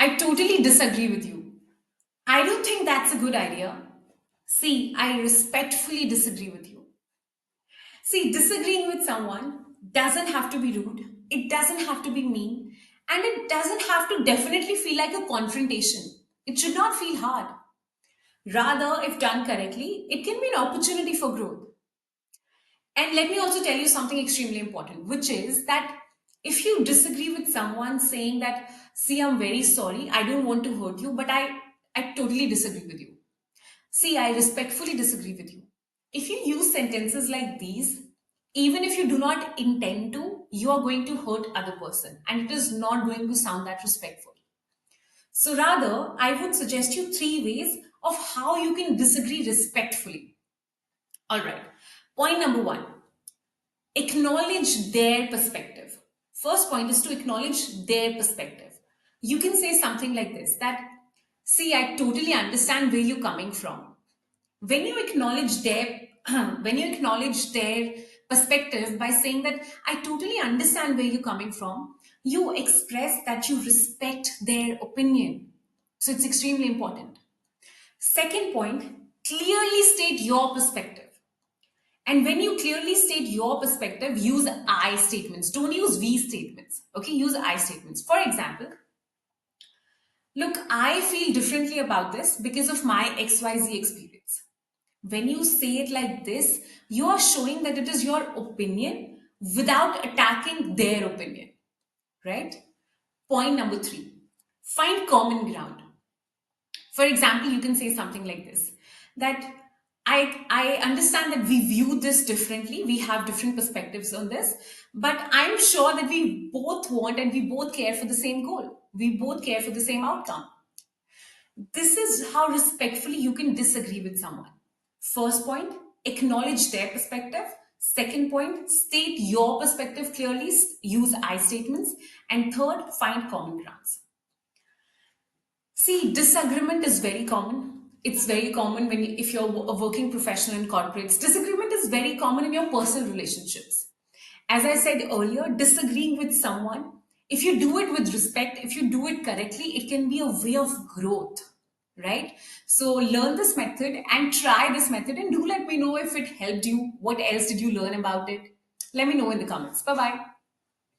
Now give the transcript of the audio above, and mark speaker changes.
Speaker 1: I totally disagree with you. I don't think that's a good idea. See, I respectfully disagree with you. See, disagreeing with someone doesn't have to be rude, it doesn't have to be mean, and it doesn't have to definitely feel like a confrontation. It should not feel hard. Rather, if done correctly, it can be an opportunity for growth. And let me also tell you something extremely important, which is that if you disagree with someone saying that, see, I'm very sorry, I don't want to hurt you, but I totally disagree with you. See, I respectfully disagree with you. If you use sentences like these, even if you do not intend to, you are going to hurt other person and it is not going to sound that respectful. So rather, I would suggest you three ways of how you can disagree respectfully. All right. Point number one, acknowledge their perspective. First point is to acknowledge their perspective. You can say something like this that, see, I totally understand where you're coming from. When you acknowledge their when you acknowledge their perspective by saying that I totally understand where you're coming from, you express that you respect their opinion. So it's extremely important. Second point, clearly state your perspective. And when you clearly state your perspective, use I statements. Don't use we statements. Okay, use I statements. For example, look, I feel differently about this because of my XYZ experience. When you say it like this, you are showing that it is your opinion without attacking their opinion, right? Point number three, find common ground. For example, you can say something like this that I understand that we view this differently. We have different perspectives on this, but I'm sure that we both want and we both care for the same goal. We both care for the same outcome. This is how respectfully you can disagree with someone. First point, acknowledge their perspective. Second point, state your perspective clearly, use I statements. And third, find common grounds. See, disagreement is very common. It's very common when if you're a working professional in corporates. Disagreement is very common in your personal relationships. As I said earlier, disagreeing with someone, if you do it with respect, if you do it correctly, it can be a way of growth, right? So learn this method and try this method and do let me know if it helped you. What else did you learn about it? Let me know in the comments. Bye bye.